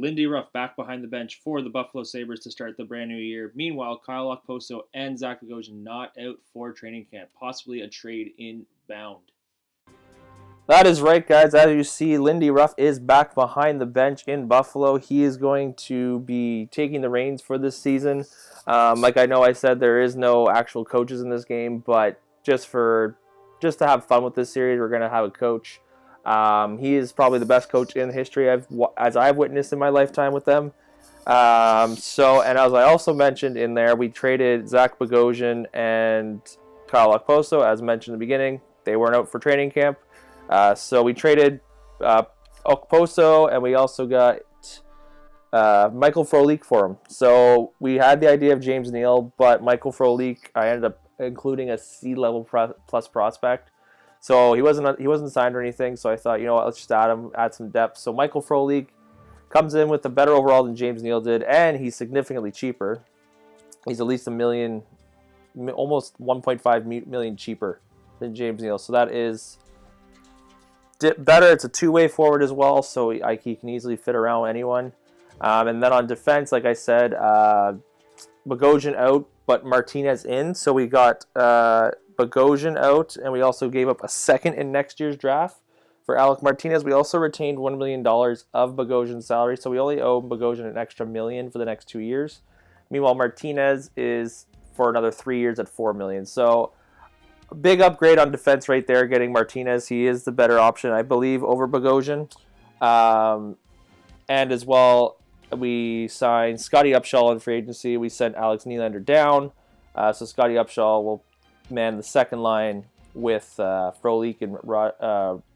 Lindy Ruff back behind the bench for the Buffalo Sabres to start the brand new year. Meanwhile, Kyle Okposo and Zach Bogosian not out for training camp, possibly a trade inbound. That is right, guys. As you see, Lindy Ruff is back behind the bench in Buffalo. He is going to be taking the reins for this season. Like I know I said, there is no actual coaches in this game, but just to have fun with this series, we're going to have a coach. He is probably the best coach in history as I've witnessed in my lifetime with them. And as I also mentioned in there, we traded Zach Bogosian and Kyle Okposo, as mentioned in the beginning. They weren't out for training camp. So we traded Okposo, and we also got Michael Frolik for him. So we had the idea of James Neal, but Michael Frolik, I ended up including a C-level plus prospect. So he wasn't signed or anything. So I thought, you know what, let's just add some depth. So Michael Frolik comes in with a better overall than James Neal did, and he's significantly cheaper. He's at least $1 million, almost $1.5 million cheaper than James Neal. So that is better. It's a two-way forward as well, so he can easily fit around anyone. And then on defense, like I said, Bogosian out, but Martinez in. So we got Bogosian out, and we also gave up a second in next year's draft for Alec Martinez. We also retained $1 million of Bogosian's salary, so we only owe Bogosian an extra $1 million for the next 2 years. Meanwhile, Martinez is for another 3 years at $4 million. So big upgrade on defense right there, getting Martinez. He is the better option, I believe, over Bogosian. And as well, we signed Scotty Upshall in free agency. We sent Alex Nylander down. So Scotty Upshall will man the second line with Frolik and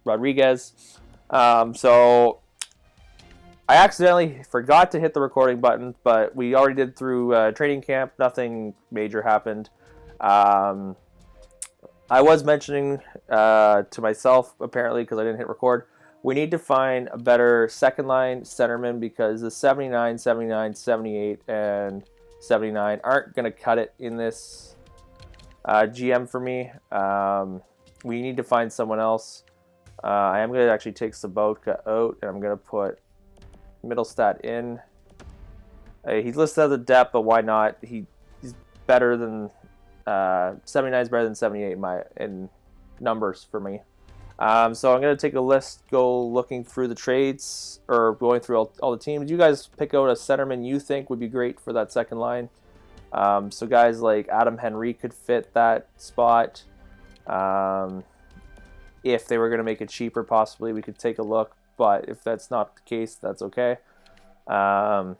Rodriguez. So I accidentally forgot to hit the recording button, but we already did through training camp. Nothing major happened. I was mentioning to myself, apparently, because I didn't hit record, we need to find a better second line centerman because the 79, 79, 78, and 79 aren't going to cut it in this GM for me. We need to find someone else. I am going to actually take Sabotka out, and I'm going to put Middlestat in. He's listed as a depth, but why not? He's better than 79 is better than 78 in numbers for me. So I'm going to take a list, go looking through the trades, or going through all the teams. You guys pick out a centerman you think would be great for that second line. So guys like Adam Henry could fit that spot. If they were going to make it cheaper, possibly, we could take a look. But if that's not the case, that's okay. There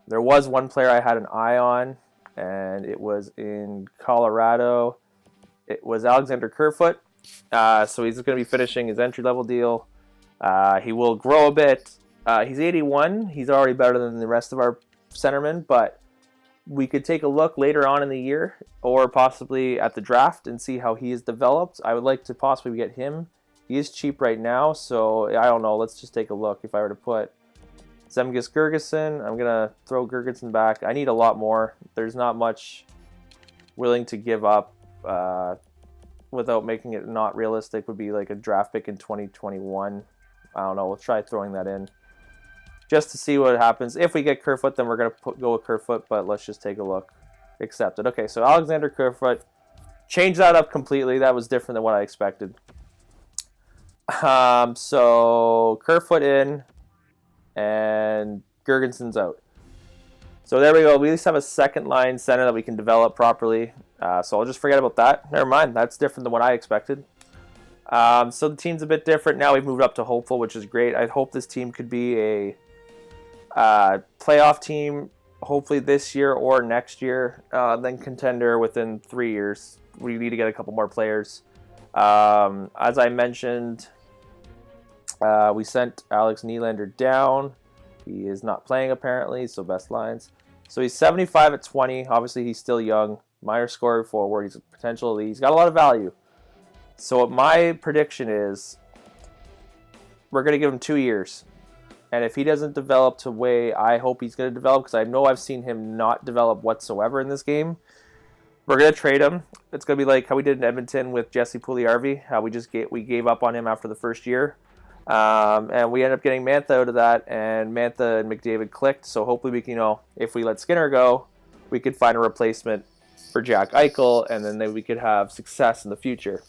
was one player I had an eye on, and it was in Colorado. It was Alexander Kerfoot. So he's going to be finishing his entry-level deal. He will grow a bit. He's 81. He's already better than the rest of our centermen, but we could take a look later on in the year or possibly at the draft and see how he is developed. I would like to possibly get him. He is cheap right now, so I don't know. Let's just take a look. If I were to put Zemgus Girgensson, I'm going to throw Girgensson back. I need a lot more. There's not much willing to give up without making it not realistic. Would be like a draft pick in 2021. I don't know. We'll try throwing that in just to see what happens. If we get Kerfoot, then we're going to go with Kerfoot, but let's just take a look. Accept it. Okay, so Alexander Kerfoot. Change that up completely. That was different than what I expected. So Kerfoot in and Girgensson's out. So there we go. We at least have a second line center that we can develop properly. So I'll just forget about that. Never mind. That's different than what I expected. So the team's a bit different. Now we've moved up to hopeful, which is great. I hope this team could be a playoff team, hopefully this year or next year, then contender within 3 years. We need to get a couple more players. As I mentioned, we sent Alex Nylander down. He is not playing apparently, so best lines. So he's 75 at 20. Obviously, he's still young. Minor scorer forward. He's a potential elite. He's got a lot of value. So what my prediction is, we're going to give him 2 years. And if he doesn't develop to the way I hope he's going to develop, because I know I've seen him not develop whatsoever in this game, we're going to trade him. It's going to be like how we did in Edmonton with Jesse Puljujarvi, how we gave up on him after the first year. And we ended up getting Mantha out of that, and Mantha and McDavid clicked. So hopefully we can, if we let Skinner go, we could find a replacement for Jack Eichel, and then we could have success in the future.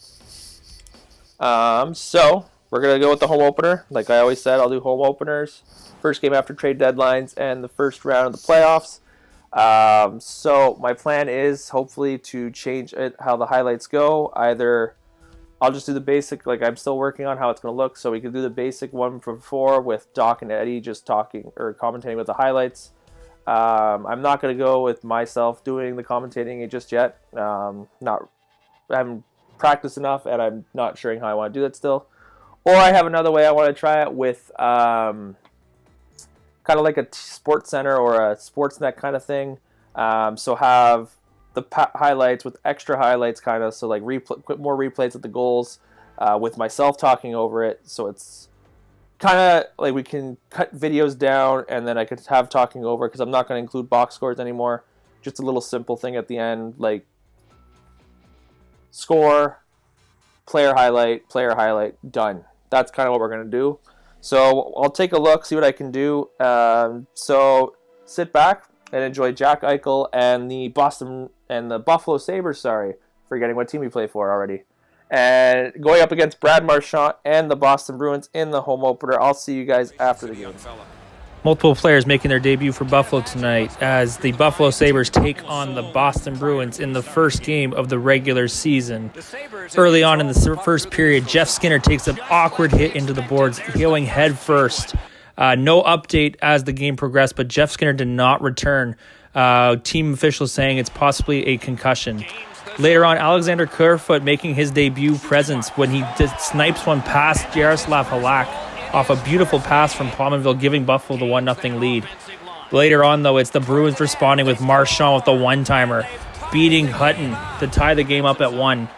So we're going to go with the home opener. Like I always said, I'll do home openers, first game after trade deadlines, and the first round of the playoffs. So my plan is hopefully to change it, how the highlights go. Either I'll just do the basic, like I'm still working on how it's going to look, so we can do the basic 1-for-4 with Doc and Eddie just talking or commentating with the highlights. I'm not going to go with myself doing the commentating just yet. I haven't practiced enough, and I'm not sure how I want to do that still. Or I have another way I want to try it with kind of like a Sports Center or a Sportsnet kind of thing. So have the highlights with extra highlights, kind of, so like put more replays of the goals with myself talking over it. So it's kind of like we can cut videos down, and then I could have talking over, because I'm not going to include box scores anymore. Just a little simple thing at the end, like score, player highlight, done. That's kind of what we're going to do. So I'll take a look, see what I can do. So sit back and enjoy Jack Eichel and the Buffalo Sabres, forgetting what team we play for already. And going up against Brad Marchand and the Boston Bruins in the home opener. I'll see you guys after the game. Multiple players making their debut for Buffalo tonight as the Buffalo Sabres take on the Boston Bruins in the first game of the regular season. Early on in the first period, Jeff Skinner takes an awkward hit into the boards, going head first. No update as the game progressed, but Jeff Skinner did not return. Team officials saying it's possibly a concussion. Later on, Alexander Kerfoot making his debut presence when he snipes one past Jaroslav Halak off a beautiful pass from Pominville, giving Buffalo the 1-0 lead. Later on, though, it's the Bruins responding with Marchand with the one-timer, beating Hutton to tie the game up at 1.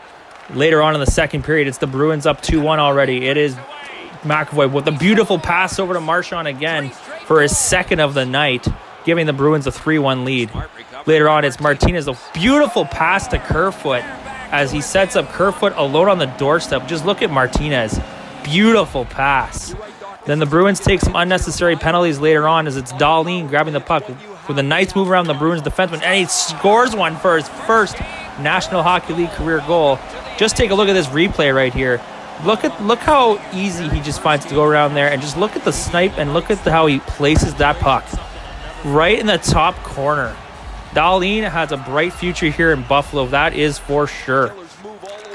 Later on in the second period, it's the Bruins up 2-1 already. It is McAvoy with a beautiful pass over to Marchand again for his second of the night, giving the Bruins a 3-1 lead. Later on, it's Martinez, a beautiful pass to Kerfoot as he sets up Kerfoot alone on the doorstep. Just look at Martinez. Beautiful pass. Then the Bruins take some unnecessary penalties later on as it's Dahlin grabbing the puck with a nice move around the Bruins defenseman, and he scores one for his first National Hockey League career goal. Just take a look at this replay right here. Look how easy he just finds to go around there, and just look at the snipe and look at how he places that puck right in the top corner. Dahlin has a bright future here in Buffalo, that is for sure.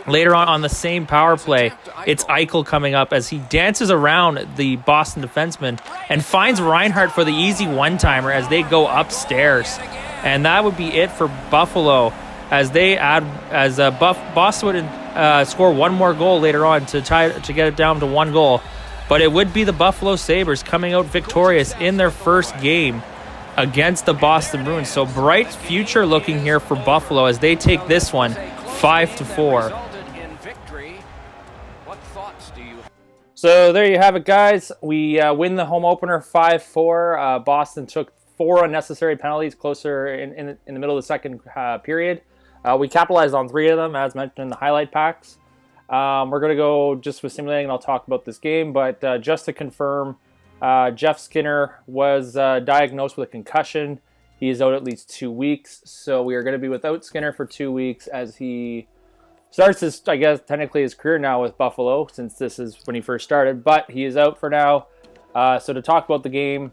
Later on the same power play, it's Eichel coming up as he dances around the Boston defenseman and finds Reinhart for the easy one-timer as they go upstairs. And that would be it for Buffalo as Boston would score one more goal later on to get it down to 1 goal. But it would be the Buffalo Sabres coming out victorious in their first game against the Boston Bruins. So bright future looking here for Buffalo as they take this one 5-4. So there you have it, guys. We win the home opener 5-4. Boston took 4 unnecessary penalties closer in the middle of the second period. We capitalized on 3 of them, as mentioned in the highlight packs. We're going to go just with simulating, and I'll talk about this game. But just to confirm, Jeff Skinner was diagnosed with a concussion. He is out at least 2 weeks. So we are going to be without Skinner for 2 weeks as he starts his, I guess, technically his career now with Buffalo, since this is when he first started. But he is out for now. So to talk about the game,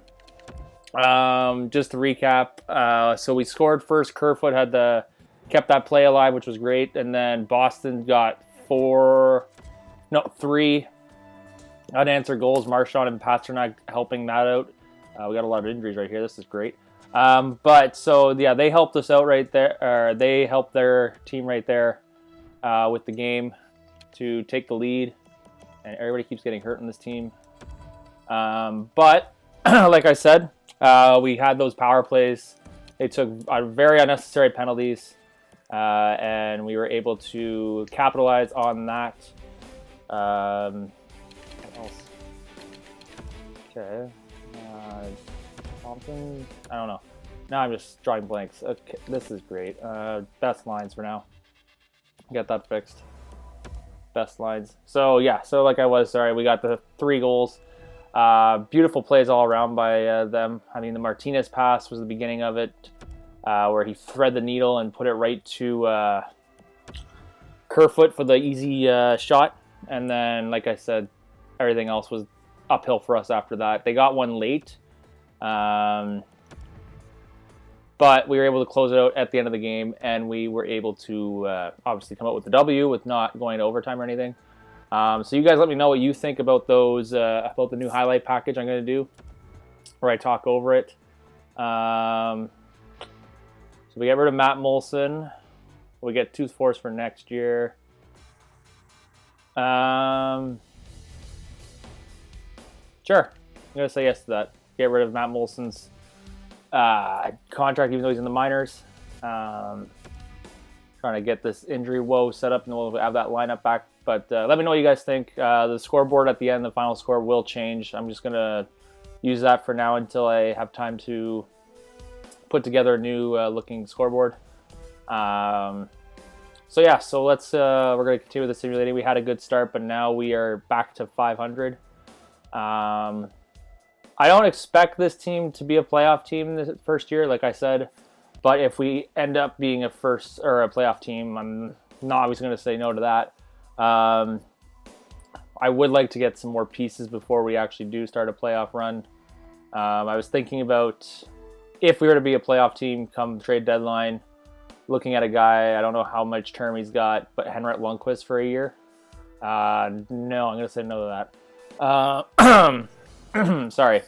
just to recap, so we scored first. Kerfoot kept that play alive, which was great. And then Boston got 3 unanswered goals. Marchand and Pasternak helping that out. We got a lot of injuries right here. This is great. But so, yeah, they helped us out right there. Or they helped their team right there with the game to take the lead. And everybody keeps getting hurt in this team. But like I said, we had those power plays. They took very unnecessary penalties. And we were able to capitalize on that. What else? Okay. Thompson? I don't know. Now I'm just drawing blanks. Okay, this is great. Best lines for now. Get that fixed. best lines. So yeah, so like I was, sorry, we got the 3 goals. Beautiful plays all around by them. I mean, the Martinez pass was the beginning of it, where he thread the needle and put it right to Kerfoot for the easy shot. And then, like I said, everything else was uphill for us after that. They got one late, but we were able to close it out at the end of the game, and we were able to obviously come out with the W with not going to overtime or anything. So you guys let me know what you think about those, about the new highlight package I'm going to do, where I talk over it. So we get rid of Matt Molson. We get Tooth Force for next year. Sure. I'm going to say yes to that. Get rid of Matt Molson's contract, even though he's in the minors. Trying to get this injury woe set up, and we'll have that lineup back. But let me know what you guys think. The scoreboard at the end, the final score will change. I'm just going to use that for now until I have time to put together a new looking scoreboard. So yeah, so let's we're going to continue with the simulating. We had a good start, but now we are back to 500. I don't expect this team to be a playoff team this first year, like I said. But if we end up being a first or a playoff team, I'm not always going to say no to that. I would like to get some more pieces before we actually do start a playoff run. I was thinking about if we were to be a playoff team come trade deadline, looking at a guy, I don't know how much term he's got, but Henrik Lundqvist for a year. No, I'm going to say no to that. Sorry.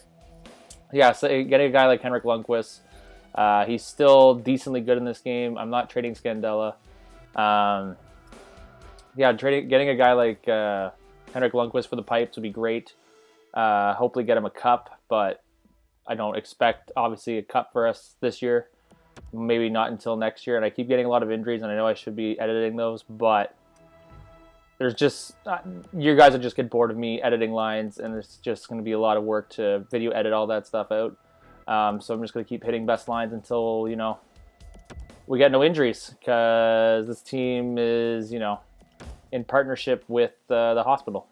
Yeah, so getting a guy like Henrik Lundqvist, he's still decently good in this game. I'm not trading Scandella. Yeah, getting a guy like Henrik Lundqvist for the Pipes would be great. Hopefully get him a cup, but I don't expect, obviously, a cup for us this year. Maybe not until next year. And I keep getting a lot of injuries, and I know I should be editing those, but there's just, you guys will just get bored of me editing lines, and it's just going to be a lot of work to video edit all that stuff out. So I'm just going to keep hitting best lines until, we get no injuries, because this team is, in partnership with the hospital.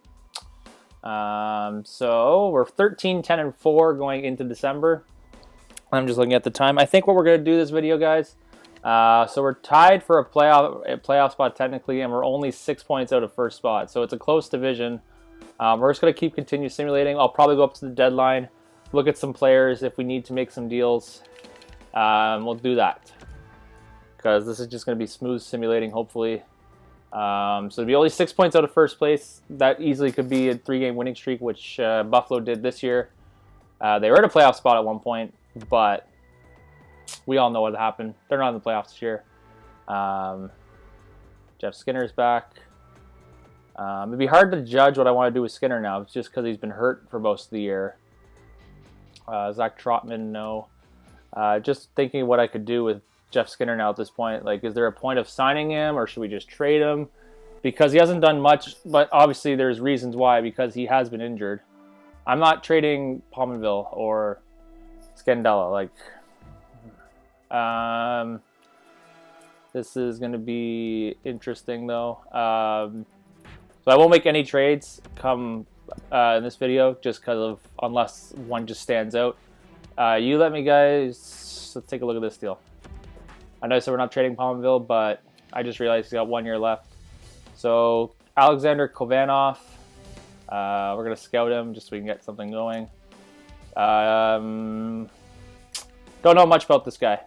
So we're 13-10-4 going into December. I'm just looking at the time. I think what we're going to do this video, guys, so we're tied for a playoff spot technically, and we're only 6 points out of first spot. So it's a close division. We're just going to continue simulating. I'll probably go up to the deadline, look at some players. If we need to make some deals, we'll do that, because this is just going to be smooth simulating, hopefully. So it'd be only 6 points out of first place. That easily could be a 3-game winning streak, which Buffalo did this year. They were at a playoff spot at one point, but we all know what happened. They're not in the playoffs this year. Jeff Skinner's back. It'd be hard to judge what I want to do with Skinner now. It's just because he's been hurt for most of the year. Zach Trotman, no. Just thinking what I could do with Jeff Skinner now at this point. Like, is there a point of signing him, or should we just trade him? Because he hasn't done much, but obviously there's reasons why, because he has been injured. I'm not trading Pominville or Scandella. This is going to be interesting, though. So I won't make any trades come in this video, just because of, unless one just stands out. You let me, guys. Let's take a look at this deal. I know I said we're not trading Pominville, but I just realized he's got 1 year left. So Alexander Kovanov, we're going to scout him just so we can get something going. Don't know much about this guy.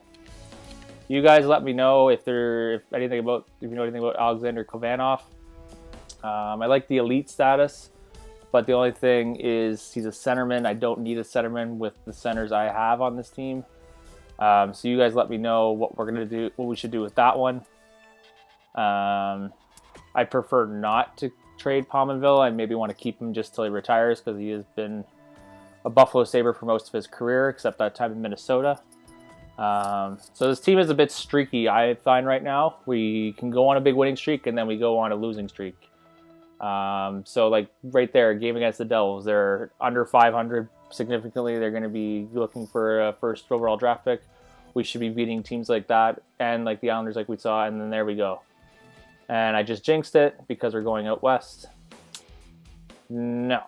You guys let me know if you know anything about Alexander Kovanov. I like the elite status, but the only thing is he's a centerman. I don't need a centerman with the centers I have on this team. So you guys let me know what we're gonna do, what we should do with that one. I prefer not to trade Pominville. I maybe want to keep him just till he retires, because he has been a Buffalo Sabre for most of his career, except that time in Minnesota. So this team is a bit streaky, I find, right now. We can go on a big winning streak, and then we go on a losing streak. So like right there, game against the Devils, they're under 500 significantly. They're going to be looking for a first overall draft pick. We should be beating teams like that, and like the Islanders, like we saw, and then there we go. And I just jinxed it because we're going out west. No.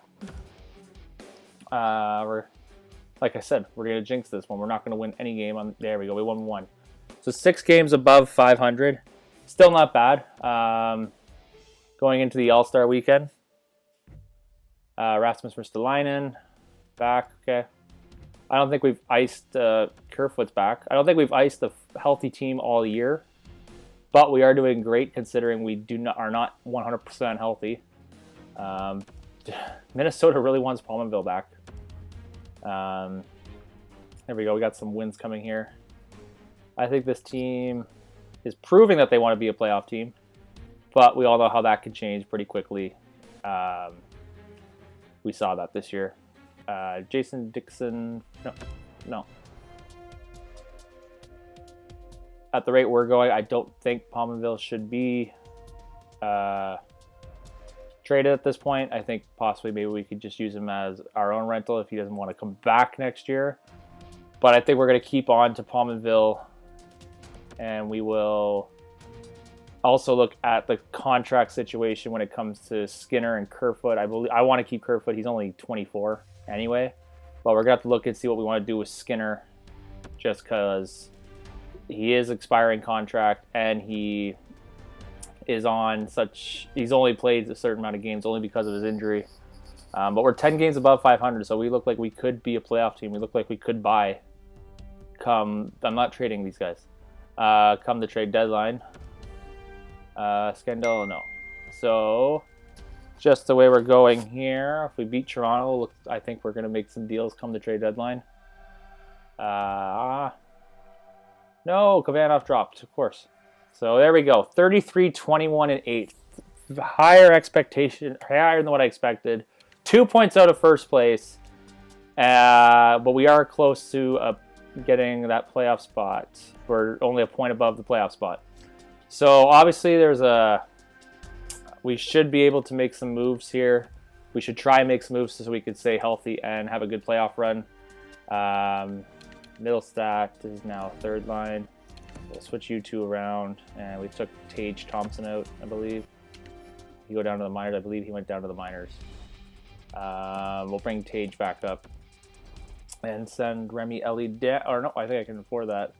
Like I said, we're going to jinx this one. We're not going to win any game. There we go. We won one. So 6 games above 500. Still not bad. Going into the All-Star weekend. Rasmus Ristolainen back. Okay. I don't think we've iced Kerfoot's back. I don't think we've iced a healthy team all year. But we are doing great considering we are not 100% healthy. Minnesota really wants Palmerville back. There we go. We got some wins coming here. I think this team is proving that they want to be a playoff team. But we all know how that can change pretty quickly. We saw that this year. Jason Dixon. No. At the rate we're going, I don't think Palmerville should be traded at this point. I think possibly maybe we could just use him as our own rental if he doesn't want to come back next year. But I think we're going to keep on to Palmerville, and we will also look at the contract situation when it comes to Skinner and Kerfoot. I want to keep Kerfoot. He's only 24 anyway. But we're going to have to look and see what we want to do with Skinner just because he is expiring contract and he is on he's only played a certain amount of games only because of his injury. But we're 10 games above 500, so we look like we could be a playoff team. We look like we could buy I'm not trading these guys. Come the trade deadline. Scandal, no. So, just the way we're going here, if we beat Toronto, I think we're going to make some deals come the trade deadline. No, Kavanagh dropped, of course. So there we go. 33, 21, and 8. Higher expectation, higher than what I expected. 2 points out of first place. But we are close to getting that playoff spot. We're only a point above the playoff spot. So obviously we should be able to make some moves here. We should try and make some moves so we could stay healthy and have a good playoff run. Middlestat is now third line. We'll switch you two around, and we took Tage Thompson out, I believe. He go down to the minors. I believe he went down to the minors. We'll bring Tage back up and send Remy Ellie down. Or no, I think I can afford that.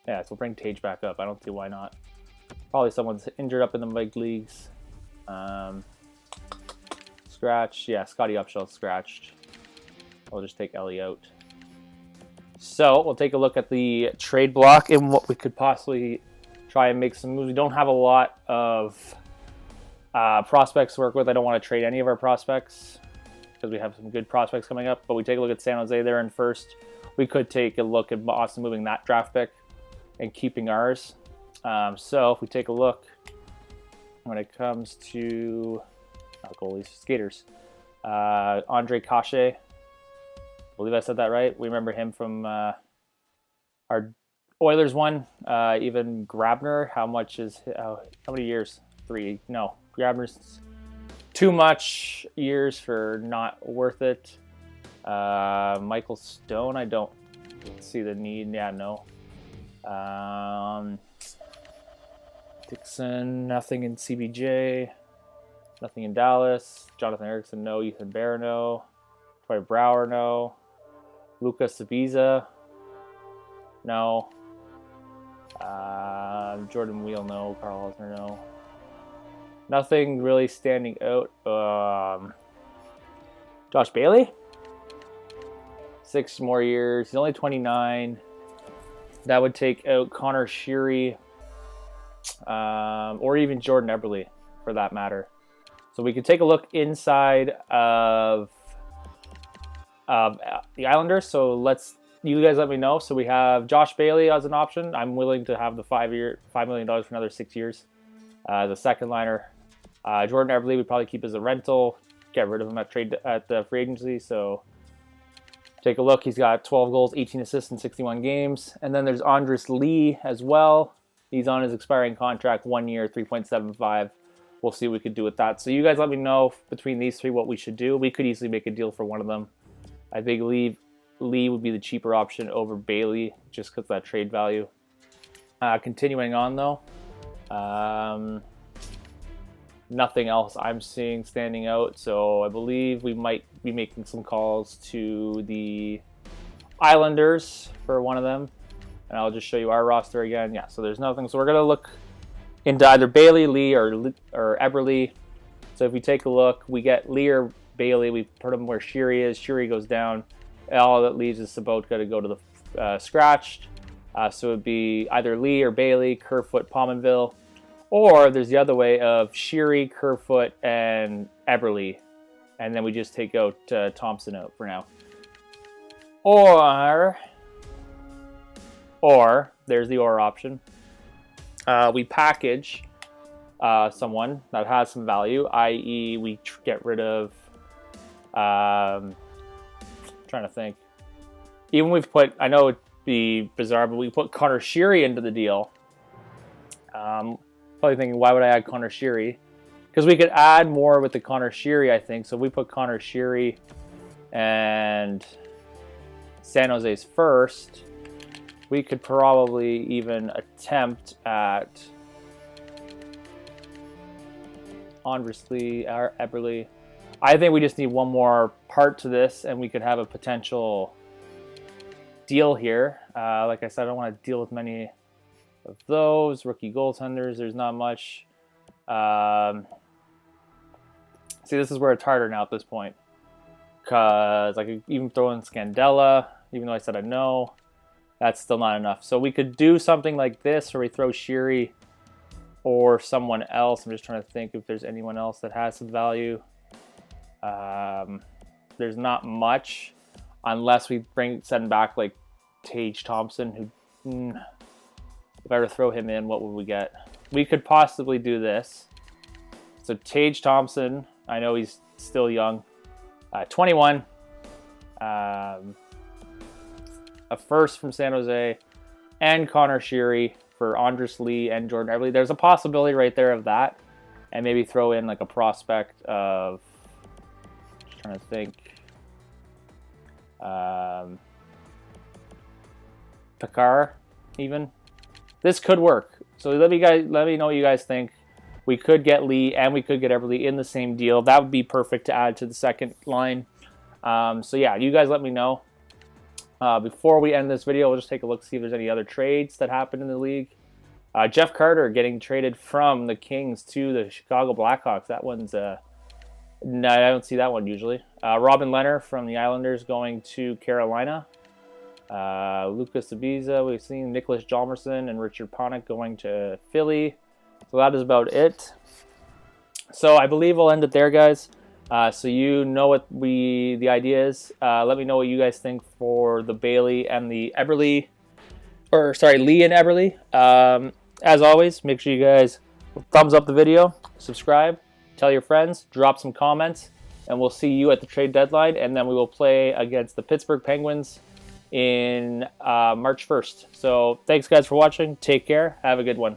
Yeah, so we'll bring Tage back up. I don't see why not. Probably someone's injured up in the big leagues. Scratch. Yeah, Scotty Upshall scratched. We'll just take Ellie out. So we'll take a look at the trade block and what we could possibly try and make some moves. We don't have a lot of prospects to work with. I don't want to trade any of our prospects because we have some good prospects coming up. But we take a look at San Jose there in first. We could take a look at Boston moving that draft pick and keeping ours. So if we take a look when it comes to goalies, skaters, Andre Cachet. I believe I said that right. We remember him from our Oilers one. Even Grabner, how many years? 3. No, Grabner's too much years for not worth it. Michael Stone, I don't see the need. Yeah, no. Dixon, nothing in CBJ. Nothing in Dallas. Jonathan Erickson, no. Ethan Bear, no. Troy Brouwer, no. Lucas Sabiza, no. Jordan Wheel, no. Carl Osner, no. Nothing really standing out. Josh Bailey? 6 more years. He's only 29. That would take out Connor Sheary, or even Jordan Eberle, for that matter. So we can take a look inside of the Islanders. So you guys let me know. So we have Josh Bailey as an option. I'm willing to have the $5 million for another 6 years as a second liner. Jordan Eberle we probably keep as a rental. Get rid of him at the free agency. So take a look. He's got 12 goals, 18 assists in 61 games. And then there's Andres Lee as well. He's on his expiring contract, 1 year, 3.75. We'll see what we could do with that. So you guys let me know between these three what we should do. We could easily make a deal for one of them. I think Lee would be the cheaper option over Bailey just because of that trade value. Continuing on though, nothing else I'm seeing standing out. So I believe we might be making some calls to the Islanders for one of them. And I'll just show you our roster again. Yeah, so there's nothing. So we're going to look into either Bailey, Lee, or Eberle. So if we take a look, we get Lee or Bailey. We put him where Sheary is. Sheary goes down. All that leaves is Sabotka to go to the scratched. So it would be either Lee or Bailey, Kerfoot, Pominville. Or there's the other way of Sheary, Kerfoot, and Eberle. And then we just take out Thompson out for now. Or there's the or option. We package someone that has some value, i.e. we get rid of, trying to think. Even we've put, I know it'd be bizarre, but we put Connor Sheary into the deal. Probably thinking, why would I add Connor Sheary? Because we could add more with the Connor Sheary, I think. So if we put Connor Sheary and San Jose's first, we could probably even attempt at Andres Lee or Eberle. I think we just need one more part to this, and we could have a potential deal here. Like I said, I don't want to deal with many of those. Rookie goaltenders, there's not much. See, this is where it's harder now at this point. Because I could even throw in Scandella, even though I said I know. That's still not enough. So we could do something like this, where we throw Sheary or someone else. I'm just trying to think if there's anyone else that has some value. There's not much, unless we send back like Tage Thompson, who, if I were to throw him in, what would we get? We could possibly do this. So Tage Thompson, I know he's still young, 21. A first from San Jose, and Connor Sheary for Andres Lee and Jordan Eberle. There's a possibility right there of that, and maybe throw in like a prospect of, just trying to think, Pekar even. This could work. So let me know what you guys think. We could get Lee and we could get Eberle in the same deal. That would be perfect to add to the second line. So yeah, you guys let me know. Before we end this video, we'll just take a look, see if there's any other trades that happened in the league. Jeff Carter getting traded from the Kings to the Chicago Blackhawks. That one's, no, I don't see that one usually. Robin Lehner from the Islanders going to Carolina. Lucas Ibiza, we've seen Nicholas Hjalmarsson and Richard Panik going to Philly. So that is about it. So I believe we'll end it there, guys. So you know what the idea is. Let me know what you guys think for the Bailey and the Eberle, or sorry, Lee and Eberle. As always, make sure you guys thumbs up the video, subscribe, tell your friends, drop some comments, and we'll see you at the trade deadline. And then we will play against the Pittsburgh Penguins in March 1st. So thanks guys for watching. Take care. Have a good one.